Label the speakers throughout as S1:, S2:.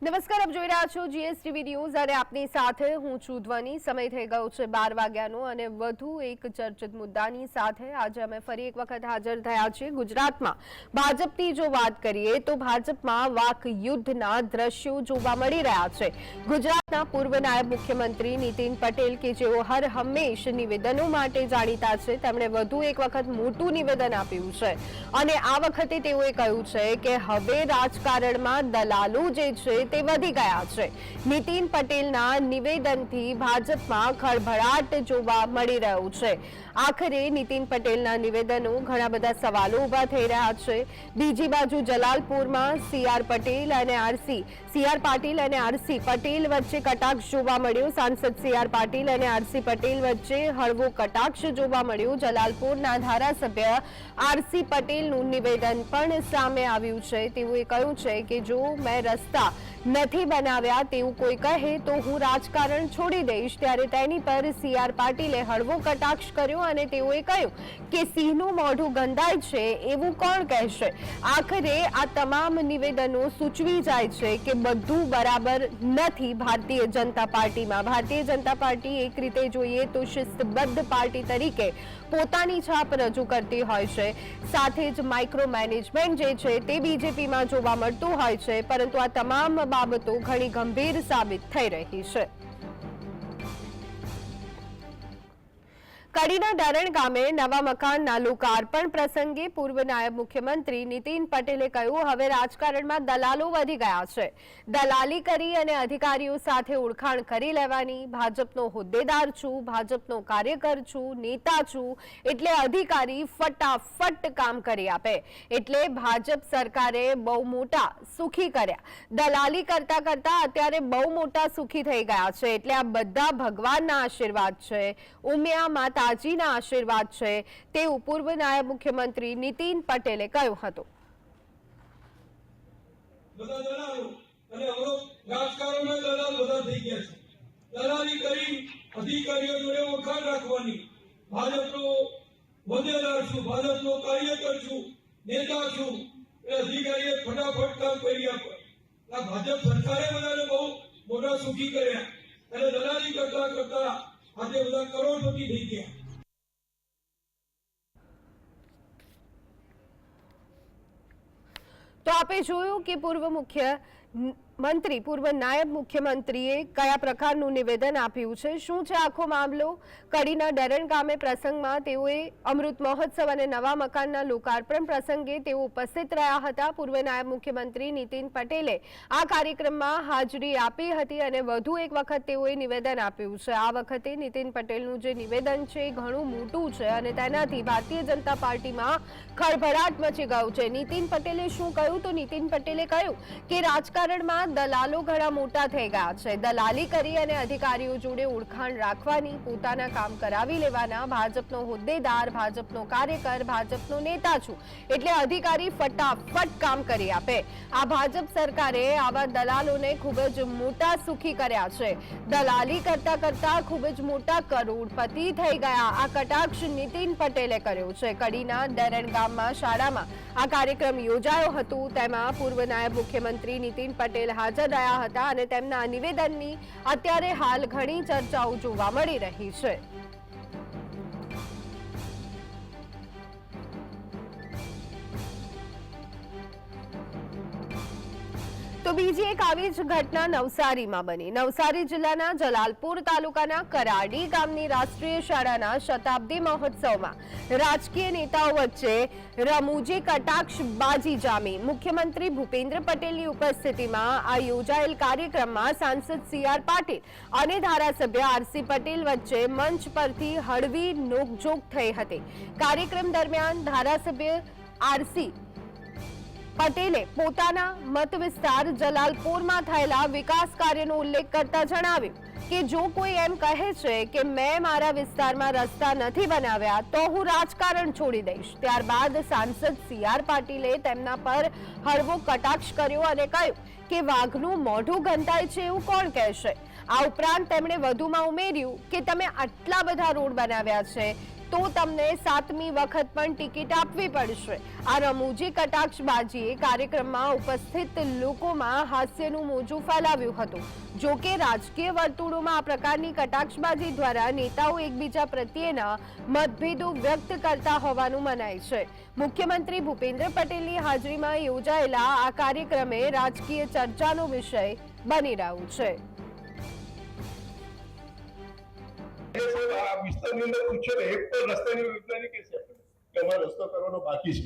S1: નમસ્કાર, આપ જોઈ રહ્યા છો જીએસટીવી ન્યૂઝ અને આપની સાથે હું છું ધ્વની। સમય થઈ ગયો છે 12 વાગ્યાનો અને વધુ એક ચર્ચિત મુદ્દાની સાથે આજે અમે ફરી એક વખત હાજર થયા છીએ। ગુજરાતમાં ભાજપની જો વાત કરીએ તો ભાજપમાં વાક યુદ્ધના દ્રશ્યો જોવા મળી રહ્યા છે। ગુજરાતના પૂર્વ નાયબ મુખ્યમંત્રી નીતિન પટેલ કે જેઓ હર હંમેશ નિવેદનો માટે જાણીતા છે, તેમણે વધુ એક વખત મોટું નિવેદન આપ્યું છે અને આ વખતે તેઓએ કહ્યું છે કે હવે રાજકારણમાં દલાલો જે છે તે વધી ગયા છે। નીતિન પટેલના નિવેદનથી ભાજપમાં ખળભળાટ જોવા મળી રહ્યું છે। આખરે નીતિન પટેલના નિવેદનો ઘણા બધા સવાલો ઉભા થઈ રહ્યા છે। બીજી બાજુ જલાલપુરમાં સીઆર પાટીલ અને આરસી પટેલ વચ્ચે કટાક્ષ જોવા મળ્યો। સાંસદ સીઆર પાટીલ અને આરસી પટેલ વચ્ચે હળવો કટાક્ષ જોવા મળ્યો। જલાલપુરના ધારાસભ્ય આરસી પટેલનું નિવેદન પણ સામે આવ્યું છે। તેઓએ કહ્યું છે કે જો મેં રસ્તા નથી બનાવ્યા તેવું કોઈ કહે તો હું રાજકારણ છોડી દઈશ, ત્યારે તેની પર સીઆર પાટીલે હળવો કટાક્ષ કર્યો અને તેઓએ કહ્યું કે સિંહનું મોઢું ગંધાય છે એવું કોણ કહેશે। આખરે આ તમામ નિવેદનો સૂચવી જાય છે કે બધું બરાબર નથી ભારતીય જનતા પાર્ટીમાં। ભારતીય જનતા પાર્ટી એક રીતે જોઈએ તો શિસ્તબદ્ધ પાર્ટી તરીકે પોતાની છાપ રજૂ કરતી હોય છે, સાથે જ માઇક્રો મેનેજમેન્ટ જે છે તે બીજેપીમાં જોવા મળતું હોય છે, પરંતુ આ તમામ બાબતો ઘણી ગંભીર સાબિત થઈ રહી છે। કડીના ડરણ ગામે નવા મકાનના લોકાર્પણ પ્રસંગે પૂર્વ નાયબ મુખ્યમંત્રી નીતિન પટેલે કહ્યું, હવે રાજકારણમાં દલાલો વધી ગયા છે। દલાલી કરી અને અધિકારીઓ સાથે ઓળખાણ કરી લેવાની, ભાજપનો હોદ્દેદાર છું, ભાજપનો કાર્યકર છું, નેતા છું એટલે અધિકારી ફટાફટ કામ કરી આપે, એટલે ભાજપ સરકારે બહુ મોટા સુખી કર્યા। દલાલી કરતા કરતા અત્યારે બહુ મોટા સુખી થઈ ગયા છે, એટલે આ બધા ભગવાનના આશીર્વાદ છે, ઉમિયા માતાજીના આશીર્વાદ છે, તેવું પૂર્વ નાયબ મુખ્યમંત્રી નીતિન પટેલે કહ્યું હતું।
S2: દલાલી કરી અધિકારીઓ જોડે ઓળખાણ રાખવાની, ભાજપનો હોદ્દેદાર છું, ભાજપનો કાર્યકર છું, નેતા છું એટલે અધિકારીએ ફટાફટ કામ કરી આપે। આ ભાજપ સરકારે બધાને બહુ મોટા સુખી કર્યા અને દલાલી કરતા કરતા આજે બધા કરોડપતિ થઈ ગયા।
S1: તો આપે જોયું કે પૂર્વ નાયબ મુખ્યમંત્રીએ કયા પ્રકારનું નિવેદન આપ્યું છે। શું છે આખો મામલો? કડીના ડરણ ગામે પ્રસંગમાં તેઓએ અમૃત મહોત્સવ અને નવા મકાનના લોકાર્પણ પ્રસંગે તેઓ ઉપસ્થિત રહ્યા હતા। પૂર્વ નાયબ મુખ્યમંત્રી નીતિન પટેલે આ કાર્યક્રમમાં હાજરી આપી હતી અને વધુ એક વખત તેઓએ નિવેદન આપ્યું છે। આ વખતે નીતિન પટેલનું જે નિવેદન છે એ ઘણું મોટું છે અને તેનાથી ભારતીય જનતા પાર્ટીમાં ખળભળાટ મચી ગયું છે। નીતિન પટેલે શું કહ્યું તો નીતિન પટેલે કહ્યું કે રાજકારણમાં દલાલો ઘણા મોટા થઈ ગયા છે। દલાલી કરી અને અધિકારીઓ જોડે ઓળખાણ રાખવાની, પોતાના કામ કરાવી લેવાના, ભાજપનો હોદ્દેદાર, ભાજપનો કાર્યકર, ભાજપનો નેતા છું એટલે અધિકારી ફટાફટ કામ કરી આપે। આ ભાજપ સરકારે આવા દલાલોને ખૂબ જ મોટા સુખી કર્યા છે। દલાલી કરતા કરતા ખૂબ જ મોટા કરોડપતિ થઈ ગયા। આ કટાક્ષ નીતિન પટેલે કર્યો છે। કડીના ડરણ ગામમાં શાળામાં આ કાર્યક્રમ યોજાયો હતો, તેમાં પૂર્વ નાયબ મુખ્યમંત્રી નીતિન પટેલ હાજર રહ્યા હતા અને તેમના નિવેદનની અત્યારે હાલ ઘણી ચર્ચાઓ જોવા મળી રહી છે। તો બીજી એક આવી જ ઘટના નવસારીમાં બની। નવસારી જિલ્લાના જલાલપુર તાલુકાના કરાડી ગામની રાષ્ટ્રીય શાળાના શતાબ્દી મહોત્સવમાં રાજકીય નેતાઓ વચ્ચે રમૂજી કટાક્ષબાજી જામી। મુખ્યમંત્રી ભૂપેન્દ્ર પટેલની ઉપસ્થિતિમાં આ યોજાયેલ કાર્યક્રમમાં સાંસદ સીઆર પાટીલ અને ધારાસભ્ય આરસી પટેલ વચ્ચે મંચ પરથી હળવી નોકઝોક થઈ હતી। કાર્યક્રમ દરમિયાન ધારાસભ્ય આરસી પટેલે પોતાના મત વિસ્તાર જલાલપુરમાં થયેલા વિકાસ કાર્યનો ઉલ્લેખ કરતા જણાવ્યું કે જો કોઈ એમ કહે છે કે મેં મારા વિસ્તારમાં રસ્તા નથી બનાવ્યા તો હું રાજકારણ છોડી દઈશ। ત્યારબાદ સાંસદ સીઆર પાટીલે તેમના પર હળવો કટાક્ષ કર્યો અને કહ્યું કે વાઘનું મોઢું ગંધાય છે એવું કોણ કહેશે। આ ઉપરાંત તેમણે વધુમાં ઉમેર્યું કે તમે આટલા બધા રોડ બનાવ્યા છે તો તમને 7મી વખત પણ ટિકિટ આપવી પડશે. આ રમૂજી કટાક્ષબાજીએ કાર્યક્રમમાં ઉપસ્થિત લોકોમાં હાસ્યનું મોજું ફેલાવ્યું હતું. જો કે રાજકીય વર્તુળોમાં આ પ્રકારની કટાક્ષબાજી દ્વારા નેતાઓ એકબીજા પ્રત્યેના મતભેદો વ્યક્ત કરતા હોવાનું મનાય છે. મુખ્યમંત્રી ભૂપેન્દ્ર પટેલની હાજરીમાં યોજાયેલા આ કાર્યક્રમે રાજકીય ચર્ચાનો વિષય બની રહ્યું છે.
S3: વિસ્તારની અંદર પૂછ્યો એક પણ રસ્તાની યોજનાની કે છે કે અમારે રસ્તો કરવાનો બાકી છે,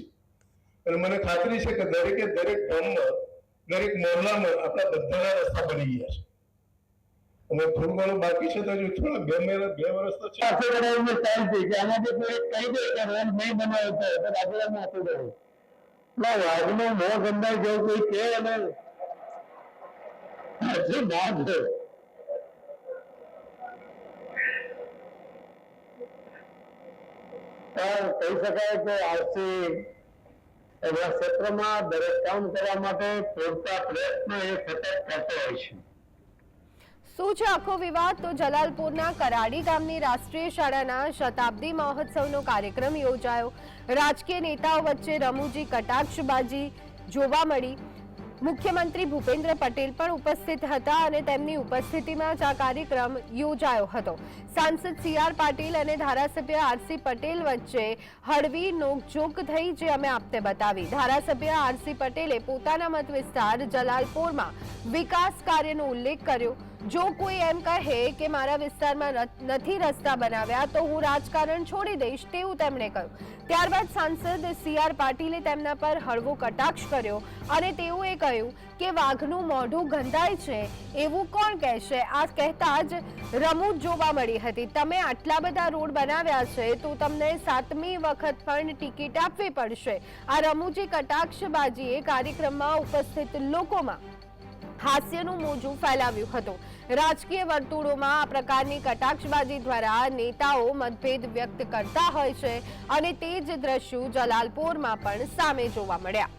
S3: અને મને ખાતરી છે કે દરેકે દરેક ગામમાં દરેક મોહલ્લામાં આપણા બધાના રસ્તા બની ગયા છે. અને થોડું ઘણું બાકી છે તો હજુ થોડા 2 વર્ષ તો છે.
S4: આનાથી કોઈ કહી દે કે રોડ નહીં બનાવ્યો તો રાજરામાં આપી દે. વાઘનો મોં ગંધાઈ જેવું કોઈ કે અને ના છે. કહી શકાય કે આજથી એવા ક્ષેત્રમાં દરેક કામ કરવા માટે પૂરતા પ્રયત્નો એ સતત કરતો હોય છે.
S1: શું છે આખો વિવાદ? તો જલાલપુરના કરાડી ગામની રાષ્ટ્રીય શાળાના શતાબ્દી મહોત્સવનો કાર્યક્રમ યોજાયો. રાજકીય નેતાઓ વચ્ચે રમૂજી કટાક્ષબાજી જોવા મળી. મુખ્યમંત્રી ભૂપેન્દ્ર પટેલ પણ ઉપસ્થિત હતા અને તેમની ઉપસ્થિતિમાં જ આ કાર્યક્રમ યોજાયો હતો. સાંસદ CR પાટીલ અને ધારાસભ્ય RC પટેલ વચ્ચે હળવી નોકઝોક થઈ, જે અમે આપને બતાવી. ધારાસભ્ય RC પટેલે પોતાના મત વિસ્તાર જલાલપુરમાં વિકાસ કાર્યનો ઉલ્લેખ કર્યો. જો કોઈ એમ કહે કે મારા વિસ્તારમાં નથી રસ્તા બનાવ્યા તો હું રાજકારણ છોડી દઈશ, તેવું તેમણે કહ્યું. ત્યારબાદ સાંસદ CR પાટીલે તેમના પર હળવો કટાક્ષ કર્યો અને તેઓએ કહ્યું કે વાઘનું મોઢું ગંધાય છે એવું કોણ કહેશે. આ કહેતા જ રમૂજ જોવા મળી હતી. તમે આટલા બધા રોડ બનાવ્યા છે તો તમને 7મી વખત પણ ટિકિટ આપવી પડશે. આ રમૂજી કટાક્ષબાજીએ કાર્યક્રમમાં ઉપસ્થિત લોકોમાં હાસ્યનું મોજું ફેલાવ્યું હતું. રાજકીય વર્તુળોમાં આ પ્રકારની કટાક્ષબાજી દ્વારા નેતાઓ મતભેદ વ્યક્ત કરતા હોય છે અને તે જ દ્રશ્યો જલાલપુરમાં પણ સામે જોવા મળ્યા.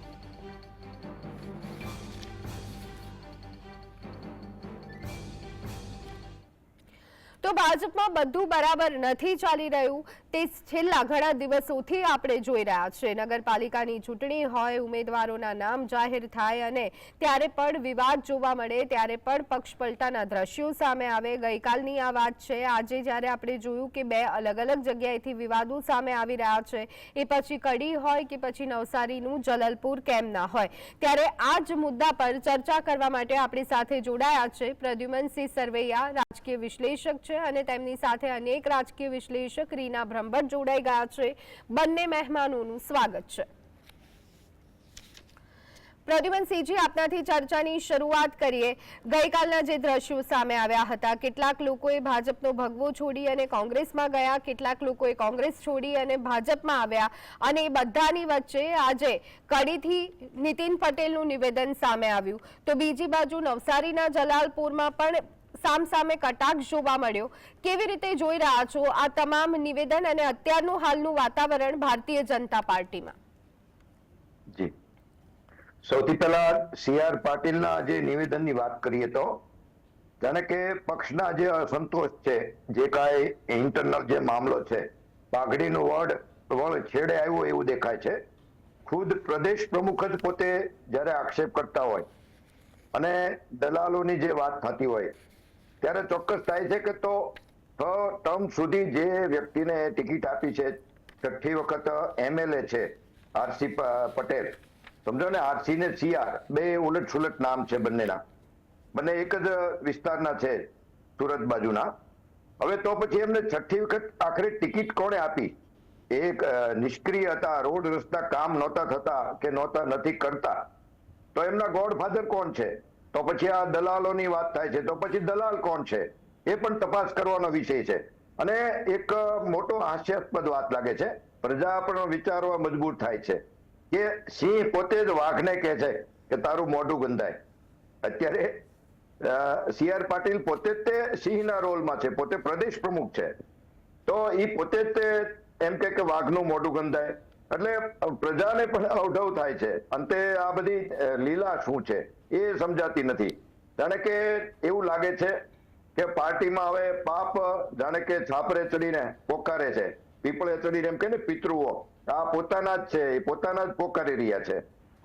S1: તો ભાજપમાં બધું બરાબર નથી ચાલી રહ્યું તે છેલ્લા ઘણા દિવસોથી આપણે જોઈ રહ્યા છે. નગરપાલિકાની ચૂંટણી હોય, ઉમેદવારોના નામ જાહેર થાય અને ત્યારે પણ વિવાદ જોવા મળે, ત્યારે પણ પક્ષપલટાના દ્રશ્યો સામે આવે. ગઈકાલની આ વાત છે. આજે જ્યારે આપણે જોયું કે 2 અલગ અલગ જગ્યાએથી વિવાદો સામે આવી રહ્યા છે, એ પછી કડી હોય કે પછી નવસારીનું જલાલપુર કેમ ના હોય, ત્યારે આ જ મુદ્દા પર ચર્ચા કરવા માટે આપણી સાથે જોડાયા છે પ્રદ્યુમનસિંહ સરવૈયા, રાજકીય વિશ્લેષક છે, અને તેમની સાથે અનેક રાજકીય વિશ્લેષક રીના બ્રહ્મભટ્ટ જોડાઈ ગયા છે. બંને મહેમાનોનું સ્વાગત છે. પ્રદ્યુમનસિંહજી, આપનાથી ચર્ચાની શરૂઆત કરીએ. ગઈકાલના જે દ્રશ્યો સામે આવ્યા હતા, કેટલાક લોકોએ ભાજપનો ભગવો છોડી અને કોંગ્રેસમાં ગયા, કેટલાક લોકોએ કોંગ્રેસ છોડી અને ભાજપમાં આવ્યા, અને એ બધાની વચ્ચે આજે કડીથી નીતિન પટેલનું નિવેદન સામે આવ્યું. તો બીજી બાજુ નવસારીના જલાલપુરમાં પણ સામસામે કટાક્ષ જોવા મળ્યો. કેવી રીતે જોઈ રહ્યા છો આ તમામ નિવેદન અને અત્યારનું હાલનું વાતાવરણ ભારતીય જનતા પાર્ટીમાં?
S5: જી, સૌથી પહેલા CR પાટીલના જે નિવેદનની વાત કરીએ તો જાણે કે પક્ષના જે અસંતોષ છે, જે કાંઈ ઇન્ટરનલ જે મામલો છે, પાઘડીનું વળ છેડે આવ્યો એવું દેખાય છે. ખુદ પ્રદેશ પ્રમુખ જ પોતે જ્યારે આક્ષેપ કરતા હોય અને દલાલોની જે વાત થતી હોય ત્યારે ચોક્કસ થાય છે કે તો 6 ટર્મ સુધી જે વ્યક્તિને ટિકિટ આપી છે, 6ઠ્ઠી વખત MLA છે RC પટેલ, સમજો ને, RC ને CR બે ઉલટ સુલટ નામ છે બંનેના, બંને એક જ વિસ્તારના છે, સુરત બાજુના. હવે તો પછી એમને 6ઠ્ઠી વખત આખરે ટિકિટ કોણે આપી? એક નિષ્ક્રિય હતા, રોડ રસ્તા કામ નહોતા થતા કે નથી કરતા, તો એમના ગોડફાધર કોણ છે? તો પછી આ દલાલોની વાત થાય છે, તો પછી દલાલ કોણ છે એ પણ તપાસ કરવાનો વિષય છે. અને એક મોટો હાસ્યાસ્પદ વાત લાગે છે, પ્રજા પણ વિચારવા મજબૂર થાય છે કે સિંહ પોતે જ વાઘને કહે છે કે તારું મોઢું ગંધાય. અત્યારે CR પાટીલ પોતે જ તે સિંહના રોલમાં છે, પોતે પ્રદેશ પ્રમુખ છે, તો એ પોતે જ તે એમ કે વાઘનું મોઢું ગંધાય. એટલે પ્રજાને પણ અવઢવ થાય છે. અંતે આ બધી લીલા શું છે એ સમજાતી નથી. જાણે કે એવું લાગે છે કે પાર્ટીમાં હવે પાપ જાણે કે છાપરે ચડીને પોકારે છે પીપળે ચડીને એમ કે ને પિતૃઓ આ પોતાના જ છે, એ પોતાના જ પોકારી રહ્યા છે.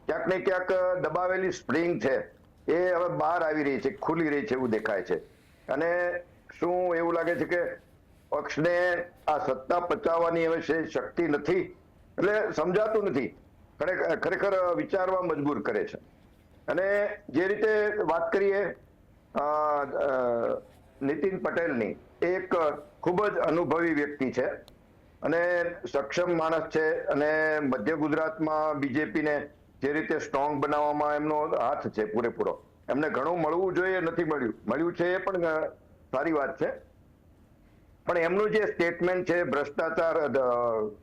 S5: ક્યાંક ને ક્યાંક દબાવેલી સ્પ્રિંગ છે એ હવે બહાર આવી રહી છે, ખુલી રહી છે એવું દેખાય છે. અને શું એવું લાગે છે કે પક્ષને આ સત્તા પચાવવાની હવે શક્તિ નથી, એટલે સમજાતું નથી, ખરેખર વિચારવા મજબૂર કરે છે. અને જે રીતે વાત કરીએ નીતિન પટેલની, એક ખૂબ જ અનુભવી વ્યક્તિ છે અને સક્ષમ માણસ છે. અને મધ્ય ગુજરાતમાં બીજેપીને જે રીતે સ્ટ્રોંગ બનાવવામાં એમનો હાથ છે પૂરેપૂરો. એમને ઘણું મળવું જોઈએ, નથી મળ્યું છે એ પણ સારી વાત છે. પણ એમનું જે સ્ટેટમેન્ટ છે, ભ્રષ્ટાચાર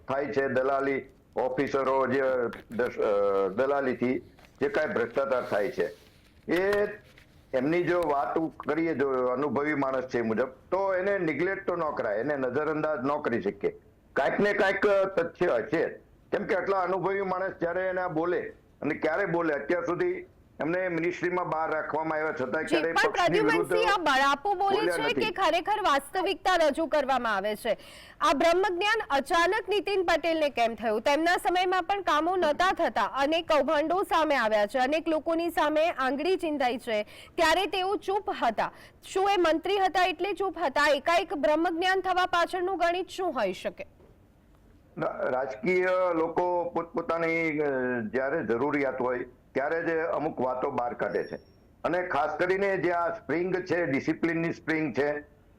S5: થાય છે, દલાલી ઓફિસરો જે દલાલીથી જે કાંઈ ભ્રષ્ટાચાર થાય છે, એ એમની જો વાત કરીએ, જો અનુભવી માણસ છે મુજબ, તો એને નિગ્લેક્ટ તો ન કરાય, એને નજરઅંદાજ ન કરી શકીએ. કાંઈક ને કાંઈક તથ્ય હશે, કેમ કે આટલા અનુભવી માણસ જ્યારે એના બોલે અને ક્યારે બોલે, અત્યાર સુધી એમને મિનિસ્ટ્રીમાં બહાર રાખવામાં આવ્યા છતાં
S1: જી, પણ પ્રદ્યુમનસિંહ આ બળાપો બોલે છે કે ખરેખર વાસ્તવિકતા રજૂ કરવામાં આવે છે? આ બ્રહ્મજ્ઞાન અચાનક નીતિન પટેલને કેમ થયું? તેમના સમયમાં પણ કામો નહોતા થતા, અનેક કૌભાંડો સામે આવ્યા છે, અનેક લોકોની સામે આંગળી ચિંધાઈ છે, ત્યારે તેઓ ચૂપ હતા. શું એ મંત્રી હતા એટલે ચૂપ હતા? એકાએક બ્રહ્મજ્ઞાન થવા પાછળનું ગણિત શું હોઈ શકે?
S5: રાજકીય લોકો પોતપોતાની જ્યારે જરૂરિયાત હોય ત્યારે જ અમુક વાતો બહાર કાઢે છે. અને ખાસ કરીને જે આ સ્પ્રિંગ છે, ડિસિપ્લિનની સ્પ્રિંગ છે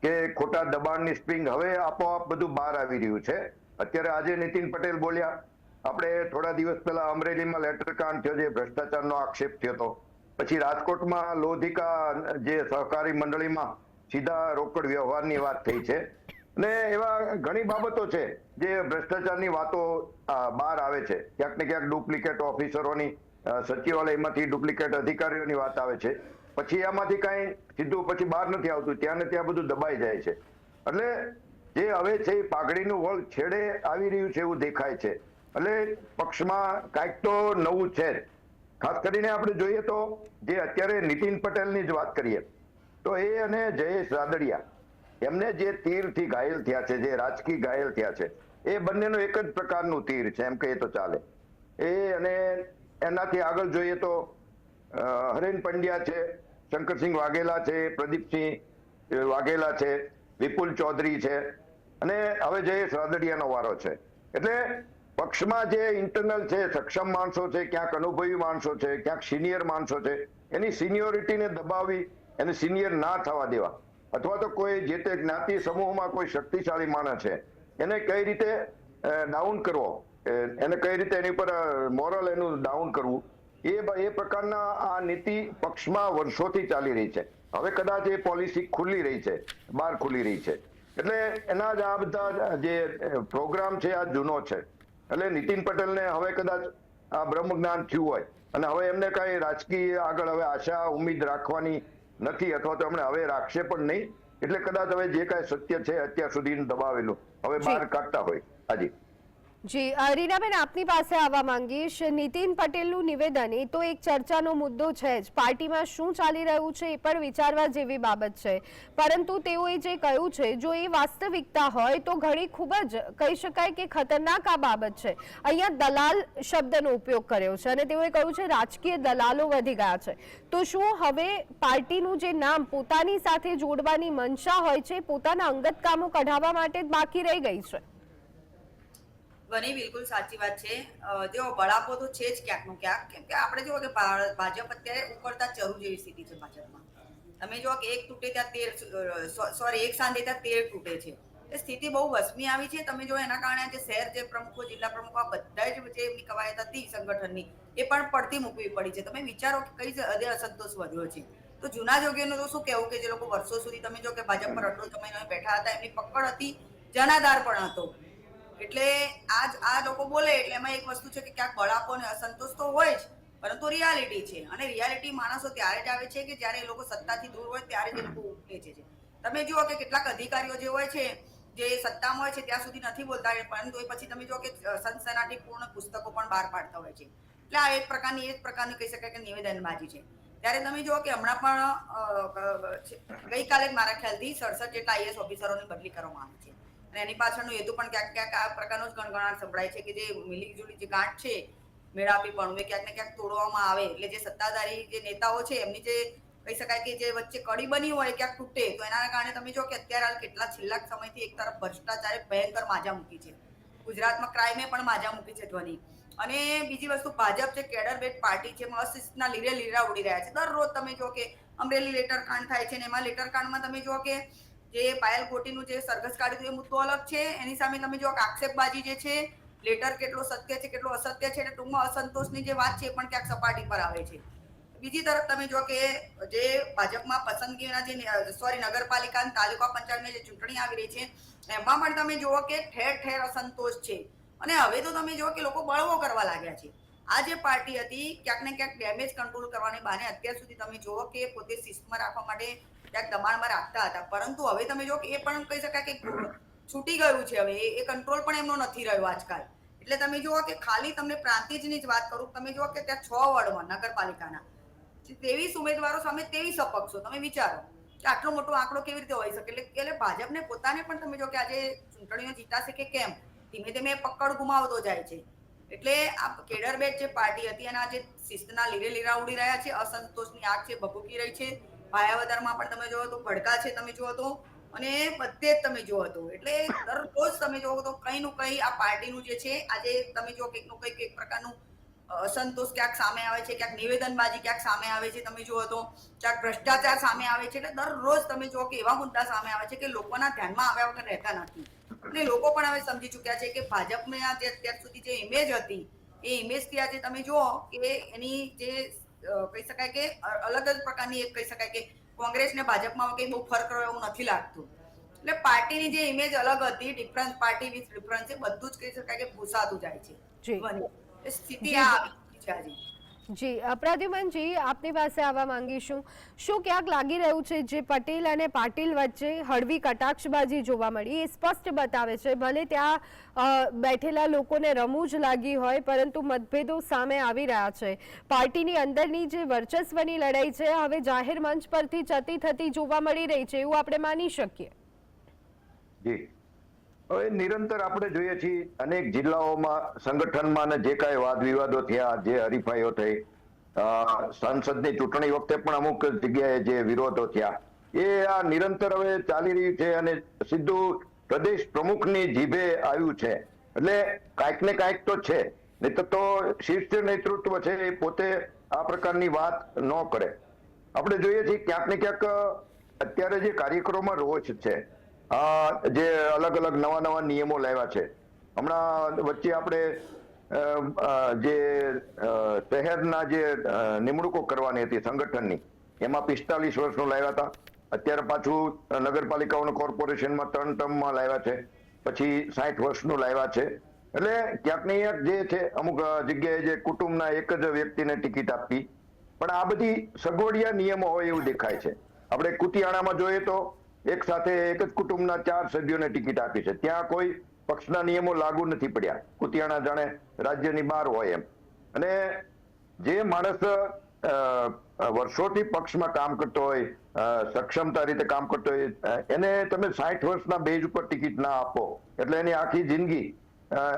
S5: કે ખોટા દબાણની સ્પ્રિંગ, હવે આપોઆપ બધું બહાર આવી રહ્યું છે. અત્યારે આજે નીતિન પટેલ બોલ્યા, આપણે થોડા દિવસ પહેલા અમરેલીમાં લેટરકાંડ થયો, જે ભ્રષ્ટાચારનો આક્ષેપ થયો હતો. પછી રાજકોટમાં લોધિકા જે સહકારી મંડળીમાં સીધા રોકડ વ્યવહારની વાત થઈ છે. અને એવા ઘણી બાબતો છે જે ભ્રષ્ટાચારની વાતો બહાર આવે છે. ક્યાંક ને ક્યાંક ડુપ્લિકેટ ઓફિસરોની, સચિવાલયમાંથી ડુપ્લિકેટ અધિકારીઓની વાત આવે છે. પછી આમાંથી કાંઈ સીધું પછી બહાર નથી આવતું, ત્યાં ને ત્યાં બધું દબાઈ જાય છે. એટલે જે હવે છે એ પાઘડીનું વળ છેડે આવી રહ્યું છે એવું દેખાય છે. એટલે પક્ષમાં કાંઈક તો નવું છે. ખાસ કરીને આપણે જોઈએ તો જે અત્યારે નીતિન પટેલની જ વાત કરીએ તો એ અને જયેશ રાદડિયા, એમને જે તીરથી ઘાયલ થયા છે, જે રાજકીય ઘાયલ થયા છે, એ બંનેનું એક જ પ્રકારનું તીર છે એમ કહીએ તો ચાલે. એ અને એનાથી આગળ જોઈએ તો હરેન પંડ્યા છે, શંકરસિંહ વાઘેલા છે, પ્રદીપસિંહ વાઘેલા છે, વિપુલ ચૌધરી છે, અને હવે જયેશ રાદડિયાનો વારો છે. એટલે પક્ષમાં જે ઇન્ટરનલ છે, સક્ષમ માણસો છે, ક્યાંક અનુભવી માણસો છે, ક્યાંક સિનિયર માણસો છે, એની સિનિયોરિટીને દબાવી, એને સિનિયર ના થવા દેવા, અથવા તો કોઈ જે તે જ્ઞાતિ સમૂહમાં કોઈ શક્તિશાળી માણસ છે એને કઈ રીતે ડાઉન કરવો, એને કઈ રીતે એની પર મોરલ એનું ડાઉન કરવું, એ પ્રકારના આ નીતિ પક્ષમાં વર્ષોથી ચાલી રહી છે. હવે કદાચ એ પોલિસી ખુલ્લી રહી છે, બહાર ખુલ્લી રહી છે. એટલે એના જ આ બધા જે પ્રોગ્રામ છે આ જૂનો છે. એટલે નીતિન પટેલને હવે કદાચ આ બ્રહ્મજ્ઞાન થયું હોય અને હવે એમને કઈ રાજકીય આગળ હવે આશા ઉમ્મીદ રાખવાની નથી, અથવા તો એમણે હવે રાખશે પણ નહીં. એટલે કદાચ હવે જે કાંઈ સત્ય છે અત્યાર સુધી દબાવેલું હવે બહાર કાઢતા હોય. હાજી
S1: જી, રીનાબેન આપની પાસે આવવા માંગીશ. નીતિન પટેલનું નિવેદન એ તો એક ચર્ચાનો મુદ્દો છે જ, પાર્ટીમાં શું ચાલી રહ્યું છે એ પણ વિચારવા જેવી બાબત છે. પરંતુ તેઓએ જે કહ્યું છે, જો એ વાસ્તવિકતા હોય તો ઘણી ખૂબ જ કહી શકાય કે ખતરનાક આ બાબત છે. અહીંયા દલાલ શબ્દનો ઉપયોગ કર્યો છે અને તેઓએ કહ્યું છે રાજકીય દલાલો વધી ગયા છે. તો શું હવે પાર્ટીનું જે નામ પોતાની સાથે જોડવાની મનસા હોય છે, પોતાના અંગત કામો કઢાવવા માટે જ બાકી રહી ગઈ છે?
S6: ઘણી બિલકુલ સાચી વાત છે. જો બળાપો તો છે જ ક્યાંક નું ક્યાંક, કેમ કે આપણે જુઓ કે ભાજપ અત્યારે ઉકળતા ચરુ જેવી સ્થિતિ છે ભાજપમાં. તમે જુઓ કે એક તૂટે ત્યાં એક સાંધે ત્યાં 13 તૂટે છે. એ સ્થિતિ બહુ વસમી આવી છે. તમે જો એના કારણે જે શહેર, જે પ્રમુખો, જિલ્લા પ્રમુખો, આ બધા જ જે એમની કવાયત હતી સંગઠનની, એ પણ પડતી મૂકવી પડી છે. તમે વિચારો કે કઈ હદે અસંતોષ વધ્યો છે. તો જૂના જોગીઓનું તો શું કહેવું, કે જે લોકો વર્ષો સુધી તમે જો કે ભાજપ પર અડધો સમય બેઠા હતા, એમની પકડ હતી, જનાધાર પણ હતો. એટલે આ લોકો બોલે એટલે એમાં એક વસ્તુ છે કે ક્યાંક બળાપો અને અસંતોષ તો હોય જ, પરંતુ રિયાલિટી છે. અને રિયાલિટી માણસો ત્યારે જ આવે છે કે જ્યારે એ લોકો સત્તાથી દૂર હોય, ત્યારે જ એ લોકો ઉઠે છે. તમે જુઓ કે કેટલાક અધિકારીઓ જે હોય છે, જે સત્તામાં હોય છે ત્યાં સુધી નથી બોલતા, પરંતુ એ પછી તમે જુઓ કે સનસનાટીપૂર્ણ પુસ્તકો પણ બહાર પાડતા હોય છે. એટલે આ એક પ્રકારની કહી શકાય કે નિવેદનબાજી છે. ત્યારે તમે જુઓ કે હમણાં પણ ગઈકાલે મારા ખ્યાલથી 67 જેટલા IAS ઓફિસરોની બદલી કરવામાં આવી છે. અને એની પાછળનો હેતુ પણ ક્યાંક આ પ્રકારનો જ ગણગણાટ સંભળાય છે કે જે મિલીજુલી જે ગાંઠ છે મેળાપીપણું એ ક્યાંક ને ક્યાંક તોડવામાં આવે, એટલે જે સત્તાધારી જે નેતાઓ છે એમની જે કહી શકાય કે જે વચ્ચે કડી બની હોય ક્યાંક તૂટે, તો એના કારણે તમે જો કે અત્યારે હાલ કેટલા છેલ્લા સમયથી એક તરફ ભ્રષ્ટાચારે ભયંકર માજા મૂકી છે, ગુજરાતમાં ક્રાઇમે પણ માજા મૂકી છે ધ્વનિ, અને બીજી વસ્તુ ભાજપ છે કેડર બેટ પાર્ટી છે, અશિસ્તના લીરા ઉડી રહ્યા છે. દરરોજ તમે જો કે અમરેલી લેટર કાંડ થાય છે ને એમાં લેટર કાંડમાં તમે જો કે જે પાયલ કોટીનું જે સરઘસ કાઢ્યું એ મુદ્દો અલગ છે, એની સામે તમે જો આક્ષેપબાજી જે છે લેટર કેટલો સત્ય છે કેટલો અસત્ય છે, ટૂંકમાં અસંતોષની જે વાત છે એ પણ ક્યાંક સપાટી પર આવે છે. બીજી તરફ તમે જો કે જે ભાજપમાં પસંદગીના જે નગરપાલિકા અને તાલુકા પંચાયતની જે ચૂંટણી આવી રહી છે એમાં પણ તમે જુઓ કે ઠેર ઠેર અસંતોષ છે, અને હવે તો તમે જુઓ કે લોકો બળવો કરવા લાગ્યા છે. આ જે પાર્ટી હતી ક્યાંક ને ક્યાંક ડેમેજ કંટ્રોલ કરવાની બહાને અત્યાર સુધી તમે જુઓ કે પોતે શિસ્તમાં રાખવા માટે ક્યાંક દબાણમાં રાખતા હતા, પરંતુ હવે તમે જુઓ કે એ પણ કહી શકાય કે છૂટી ગયું છે, હવે એ કંટ્રોલ પણ એમનો નથી રહ્યો આજકાલ. એટલે તમે જુઓ કે ખાલી તમને પ્રાંતિજની જ વાત કરું, તમે જુઓ કે ત્યાં 6 વોર્ડમાં નગરપાલિકાના 23 ઉમેદવારો સામે 23 અપક્ષો, તમે વિચારો કે આટલો મોટો આંકડો કેવી રીતે હોઈ શકે. એટલે ભાજપને પોતાને પણ તમે જો કે આજે ચૂંટણીઓ જીતાશે કે કેમ, ધીમે ધીમે પકડ ગુમાવતો જાય છે. એટલે આ કેડર બેટ જે પાર્ટી હતી અને આ જે શિસ્તના લીરા ઉડી રહ્યા છે, અસંતોષની આગ છે ભભૂકી રહી છે, માયાવદરમાં પણ તમે જોવો તો ભડકા છે તમે જુઓ તો, અને બધે જ તમે જુઓ તો, એટલે દરરોજ તમે જુઓ તો કંઈ નું કંઈ આ પાર્ટીનું જે છે આજે તમે જુઓ કંઈક નું કંઈક એક પ્રકારનું અસંતોષ ક્યાંક સામે આવે છે, ક્યાંક નિવેદનબાજી ક્યાંક સામે આવે છે, તમે જુઓ તો ક્યાંક ભ્રષ્ટાચાર સામે આવે છે. એટલે દરરોજ તમે જુઓ કે એવા મુદ્દા સામે આવે છે કે લોકોના ધ્યાનમાં આવ્યા વગર રહેતા નથી, અને લોકો પણ હવે સમજી ચૂક્યા છે કે ભાજપની આ જે અત્યાર સુધી જે ઇમેજ હતી એ ઇમેજથી આજે તમે જુઓ કે એની જે કહી શકાય કે અલગ જ પ્રકારની એક કહી શકાય કે કોંગ્રેસ ને ભાજપમાં કંઈ બહુ ફરક રહ્યો એવું નથી લાગતું. એટલે પાર્ટીની જે ઇમેજ અલગ હતી, ડિફરન્સ પાર્ટી વિથ ડિફરન્સ, એ બધું જ કહી શકાય કે ભૂસાતું જાય છે. સ્થિતિ આ આવી છે આજે.
S1: જી પ્રદ્યુમનજી, આપની પાસે આવવા માંગીશું. શું ક્યાંક લાગી રહ્યું છે જે પટેલ અને પાટીલ વચ્ચે હળવી કટાક્ષબાજી જોવા મળી, એ સ્પષ્ટ બતાવે છે, ભલે ત્યાં બેઠેલા લોકોને રમૂજ લાગી હોય પરંતુ મતભેદો સામે આવી રહ્યા છે. પાર્ટીની અંદરની જે વર્ચસ્વની લડાઈ છે હવે જાહેર મંચ પરથી ચતી થતી જોવા મળી રહી છે, એવું આપણે માની શકીએ?
S5: જી, હવે નિરંતર આપણે જોઈએ છીએ અનેક જિલ્લાઓમાં સંગઠનમાં જે કાંઈ વાદ વિવાદો થયા, જે હરીફાઈઓ થઈ, સંસદની ચૂંટણી વખતે પણ અમુક જગ્યાએ જે વિરોધો થયા, એ આ નિરંતર હવે ચાલી રહ્યું છે અને સીધું પ્રદેશ પ્રમુખની જીભે આવ્યું છે. એટલે કાંઈક ને કાંઈક તો છે, નહીં તો શીર્ષ નેતૃત્વ છે એ પોતે આ પ્રકારની વાત ન કરે. આપણે જોઈએ છીએ ક્યાંક ને ક્યાંક અત્યારે જે કાર્યક્રમોમાં રોજ છે, જે અલગ અલગ નવા નિયમો લાવ્યા છે. હમણાં વચ્ચે આપણે જે શહેરના જે નિમણૂકો કરવાની હતી સંગઠનની, એમાં 45 વર્ષનું લાવ્યા હતા. અત્યારે પાછું નગરપાલિકાઓનું કોર્પોરેશનમાં 3 ટર્મમાં લાવ્યા છે, પછી 60 વર્ષનું લાવ્યા છે. એટલે ક્યાંક ને ક્યાંક જે છે અમુક જગ્યાએ જે કુટુંબના એક જ વ્યક્તિને ટિકિટ આપવી, પણ આ બધી સગવડિયા નિયમો હોય એવું દેખાય છે. આપણે કુતિયાણામાં જોઈએ તો એક સાથે એક જ કુટુંબના 4 સભ્યોને ટિકિટ આપી છે, ત્યાં કોઈ પક્ષના નિયમો લાગુ નથી પડ્યા. કુતિયાણા જાણે રાજ્યની બહાર હોય એમ. અને જે માણસ વર્ષોથી પક્ષમાં કામ કરતો હોય, સક્ષમતા રીતે કામ કરતો હોય, એને તમે 60 વર્ષના બેઝ ઉપર ટિકિટ ના આપો એટલે એની આખી જિંદગી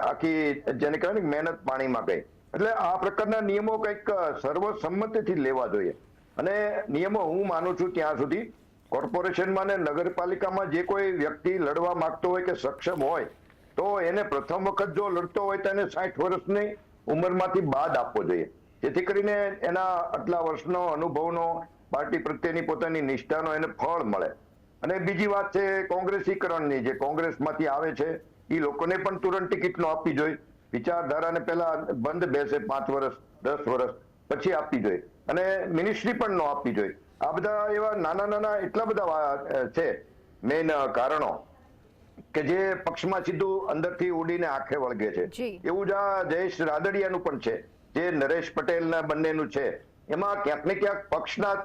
S5: આખી જેને કહેવાય ને મહેનત પાણીમાં ગઈ. એટલે આ પ્રકારના નિયમો કંઈક સર્વસંમતિથી લેવા જોઈએ. અને નિયમો હું માનું છું ત્યાં સુધી કોર્પોરેશનમાં ને નગરપાલિકામાં જે કોઈ વ્યક્તિ લડવા માંગતો હોય કે સક્ષમ હોય તો એને પ્રથમ વખત જો લડતો હોય તો એને 60 વર્ષની ઉંમરમાંથી બાદ આપવો જોઈએ, જેથી કરીને એના આટલા વર્ષનો અનુભવનો, પાર્ટી પ્રત્યેની પોતાની નિષ્ઠાનો એને ફળ મળે. અને બીજી વાત છે કોંગ્રેસીકરણની, જે કોંગ્રેસમાંથી આવે છે એ લોકોને પણ તુરંત ટિકિટ ન આપવી જોઈએ. વિચારધારાને પહેલા બંધ બેસે 5 વર્ષ 10 વર્ષ પછી આપવી જોઈએ, અને મિનિસ્ટ્રી પણ ન આપવી જોઈએ. આ બધા એવા નાના એટલા બધા છે મેઇન કારણો કે જે પક્ષમાં સીધું અંદરથી ઉડીને આંખે વળગે છે. એવું જ આ જયેશ રાદડિયાનું પણ છે, જે નરેશ પટેલના બંનેનું છે. એમાં ક્યાંક ને ક્યાંક પક્ષના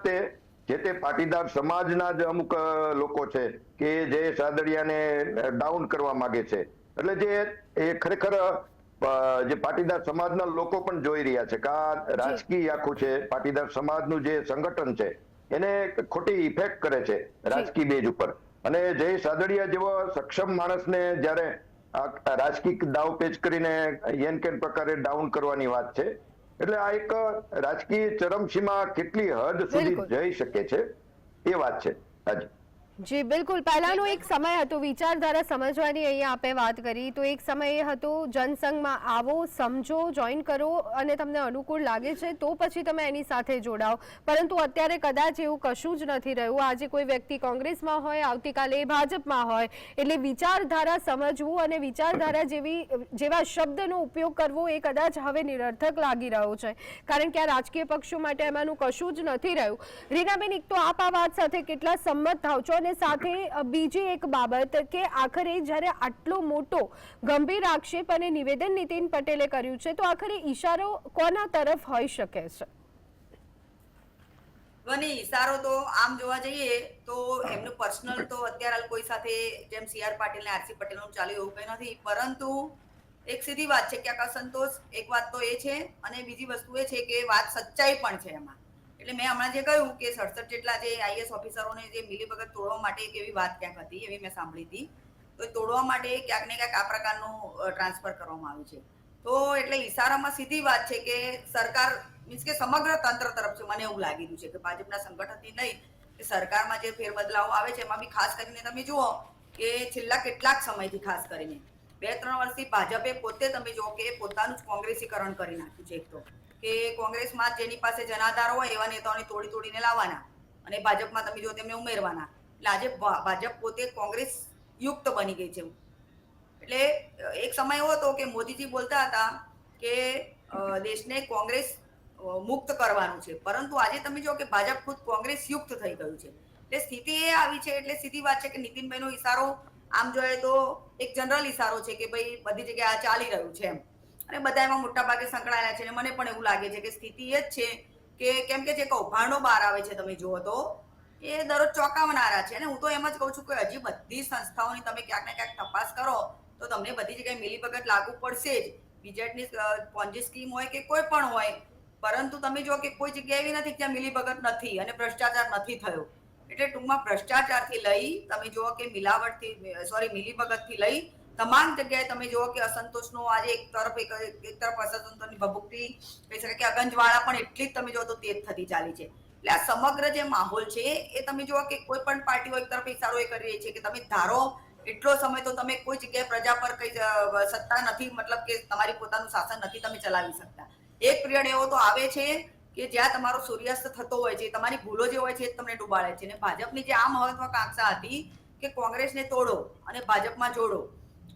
S5: જે તે પાટીદાર સમાજના જ અમુક લોકો છે કે જયેશ રાદડિયાને ડાઉન કરવા માંગે છે. એટલે જે એ ખરેખર જે પાટીદાર સમાજના લોકો પણ જોઈ રહ્યા છે કે આ રાજકીય આખું છે, પાટીદાર સમાજનું જે સંગઠન છે એને ખોટી ઇફેક્ટ કરે છે રાજકીય બેઝ ઉપર. અને જય સાદડિયા જેવો સક્ષમ માણસને જ્યારે રાજકીય દાવપેચ કરીને એન કેન પ્રકારે ડાઉન કરવાની વાત છે, એટલે આ એક રાજકીય ચરમસીમા કેટલી હદ સુધી જઈ શકે છે એ વાત છે. હાજી
S1: જી બિલકુલ. પહેલાનો એક સમય હતો વિચારધારા સમજવાની, અહીંયા આપે વાત કરી તો એક સમય એ હતો જનસંઘમાં આવો, સમજો, જોઈન કરો અને તમને અનુકૂળ લાગે છે તો પછી તમે એની સાથે જોડાઓ. પરંતુ અત્યારે કદાચ એવું કશું જ નથી રહ્યું. આજે કોઈ વ્યક્તિ કોંગ્રેસમાં હોય, આવતીકાલે ભાજપમાં હોય, એટલે વિચારધારા સમજવું અને વિચારધારા જેવા શબ્દનો ઉપયોગ કરવો એ કદાચ હવે નિરર્થક લાગી રહ્યો છે, કારણ કે આ રાજકીય પક્ષો માટે એમાંનું કશું જ નથી રહ્યું. રીનાબેન, એક તો આપ આ વાત સાથે કેટલા સંમત થાવ છો? અને સાથે બીજી એક બાબત કે આખરે જ્યારે આટલો મોટો ગંભીર આક્ષેપ અને નિવેદન નીતિન પટેલે કર્યું છે તો આખરે ઈશારો કોના તરફ હોઈ શકે છે?
S6: ઈશારો તો આમ જોવા જઈએ તો એમનું પર્સનલ તો અત્યારે કોઈ સાથે જેમ CR પાટીલ ને RC પટેલનું ચાલ્યું એવું કંઈ નથી, પરંતુ એક સીધી વાત છે કે આ અસંતોષ, એક વાત તો એ છે અને બીજી વસ્તુ એ છે કે વાત સચ્ચાઈ પણ છે એમાં. એટલે મેં હમણાં જે કહ્યું કે 67 જેટલા જે IAS ઓફિસરોને જે મિલીભગત તોડવા માટે એક એવી વાત ક્યાંક હતી, એવી મેં સાંભળી હતી. તો તોડવા માટે ક્યાંક ને ક્યાંક આ પ્રકારનું ટ્રાન્સફર કરવામાં આવ્યું છે. તો એટલે ઈશારામાં સીધી વાત છે કે સરકાર મીન્સ કે સમગ્ર તંત્ર તરફ છે, મને એવું લાગી રહ્યું છે કે ભાજપના સંગઠનથી નહીં કે સરકારમાં જે ફેરબદલાવો આવે છે એમાં બી ખાસ કરીને તમે જુઓ કે છેલ્લા કેટલાક સમયથી ખાસ કરીને 2-3 વર્ષથી ભાજપે પોતે તમે જુઓ કે પોતાનું જ કોંગ્રેસીકરણ કરી નાખ્યું છે. એક તો કે કોંગ્રેસમાં જેની પાસે જનાધાર હોય એવા નેતાઓને તોડીને લાવવાના અને ભાજપમાં તમે જો તેમને ઉમેરવાના. એટલે આજે ભાજપ પોતે કોંગ્રેસ યુક્ત બની ગઈ છે. એટલે એક સમય એવો હતો કે મોદીજી બોલતા હતા કે દેશને કોંગ્રેસ મુક્ત કરવાનું છે, પરંતુ આજે તમે જો કે ભાજપ ખુદ કોંગ્રેસ યુક્ત થઈ ગયું છે. એટલે સ્થિતિ એ આવી છે. એટલે સીધી વાત છે કે નીતિનભાઈનો ઈશારો આમ જોઈએ તો એક જનરલ ઈશારો છે કે ભાઈ બધી જગ્યાએ આ ચાલી રહ્યું છે એમ, અને બધા એમાં મોટા ભાગે સંકળાયેલા છે. અને મને પણ એવું લાગે છે કે સ્થિતિ એ જ છે કે કેમ કે જે કૌભાંડો બહાર આવે છે તમે જુઓ તો એ દરરોજ ચોંકાવનારા છે. અને હું તો એમ જ કહું છું કે હજી બધી સંસ્થાઓની તમે ક્યાંક ને ક્યાંક તપાસ કરો તો તમને બધી જગ્યાએ મિલીભગત લાગુ પડશે જ. બીજેટની પોન્જી સ્કીમ હોય કે કોઈ પણ હોય, પરંતુ તમે જો કે કોઈ જગ્યા એવી નથી ત્યાં મિલીભગત નથી અને ભ્રષ્ટાચાર નથી થયો. એટલે ટૂંકમાં ભ્રષ્ટાચારથી લઈ તમે જુઓ કે મિલીભગતથી લઈ તમામ જગ્યાએ તમે જુઓ કે અસંતોષનો આજે એક તરફ અસંતોષની ભભૂકથી કહી શકાય કે અગંજવાળા પણ એટલી જ તમે જુઓ તો તેજ થતી ચાલી છે. એટલે આ સમગ્ર જે માહોલ છે એ તમે જુઓ કે કોઈ પણ પાર્ટીઓ એક તરફ ઇશારો એ કરી રહી છે કે તમે ધારો એટલો સમય તો તમે કોઈ જગ્યાએ પ્રજા પર કઈ સત્તા નથી, મતલબ કે તમારી પોતાનું શાસન નથી તમે ચલાવી શકતા. એક પિરિયડ એવો તો આવે છે કે જ્યાં તમારો સૂર્યાસ્ત થતો હોય છે, તમારી ભૂલો જે હોય છે એ તમને ડૂબાડે છે. અને ભાજપની જે આ મહત્વાકાંક્ષા હતી કે કોંગ્રેસને તોડો અને ભાજપમાં જોડો,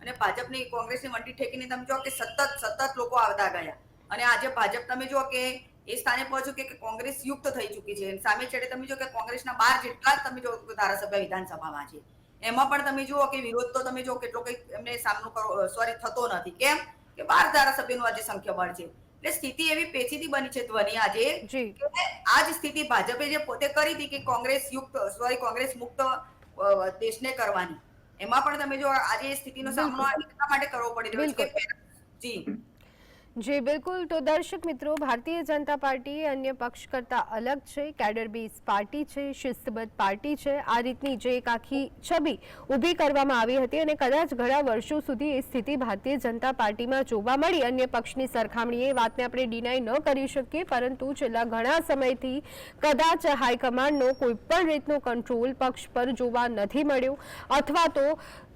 S6: અને ભાજપની કોંગ્રેસની વંટી ઠેકીને તમે જો કે સતત લોકો આવતા ગયા, અને આજે ભાજપ તમે જો કે એ સ્થાને પહોંચ્યું કે કોંગ્રેસ યુક્ત થઈ ચૂકી છે. સામે છેડે તમે જો કે કોંગ્રેસના 12 જેટલા જ તમે જો ધારાસભ્ય વિધાનસભામાં છે, એમાં પણ તમે જુઓ કે વિરોધ તો તમે જો કેટલો કઈ એમને સામનો થતો નથી. કેમ કે 12 ધારાસભ્યોનું આજે સંખ્યાબળ છે. એટલે સ્થિતિ એવી પેચીદી બની છે ધ્વની આજે કે આ જ સ્થિતિ ભાજપે જે પોતે કરી હતી કે કોંગ્રેસ મુક્ત દેશને કરવાની, એમાં પણ તમે જો આજે સ્થિતિનો સામનો એટલા માટે કરવો પડી રહ્યો છે કે
S1: જી બિલકુલ. તો દર્શક મિત્રો, ભારતીય જનતા પાર્ટી અન્ય પક્ષ કરતા અલગ છે, કેડર બેઝ પાર્ટી છે, શિસ્તબદ્ધ પાર્ટી છે. આ રીતની જે એક આખી છબી ઊભી કરવામાં આવી હતી અને કદાચ ઘણા વર્ષો સુધી એ સ્થિતિ ભારતીય જનતા પાર્ટીમાં જોવા મળી અન્ય પક્ષની સરખામણીએ. એ વાતને આપણે ડિનાય ન કરી શકીએ, પરંતુ છેલ્લા ઘણા સમયથી કદાચ હાઈકમાન્ડનો કોઈ પણ રીતનો કંટ્રોલ પક્ષ પર જોવા નથી મળ્યો, અથવા તો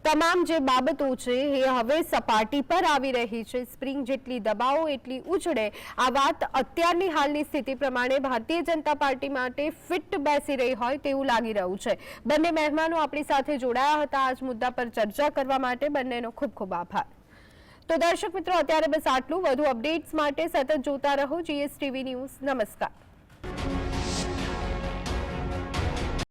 S1: તમામ જે બાબતો છે એ હવે સપાટી પર આવી રહી છે. સ્પ્રિંગ જેટલી દબાવો એટલી ઉછળે, આ વાત અત્યારની હાલની સ્થિતિ પ્રમાણે ભારતીય જનતા પાર્ટી માટે ફિટ બેસી રહી હોય તેવું લાગી રહ્યું છે. બંને મહેમાનો આપણી સાથે જોડાયા હતા આજ મુદ્દા પર ચર્ચા કરવા માટે. બંનેનો ખૂબ ખૂબ આભાર. તો દર્શક મિત્રો, અત્યારે બસ આટલું. વધુ અપડેટ્સ માટે સતત જોતા રહો GSTV ન્યૂઝ. નમસ્કાર.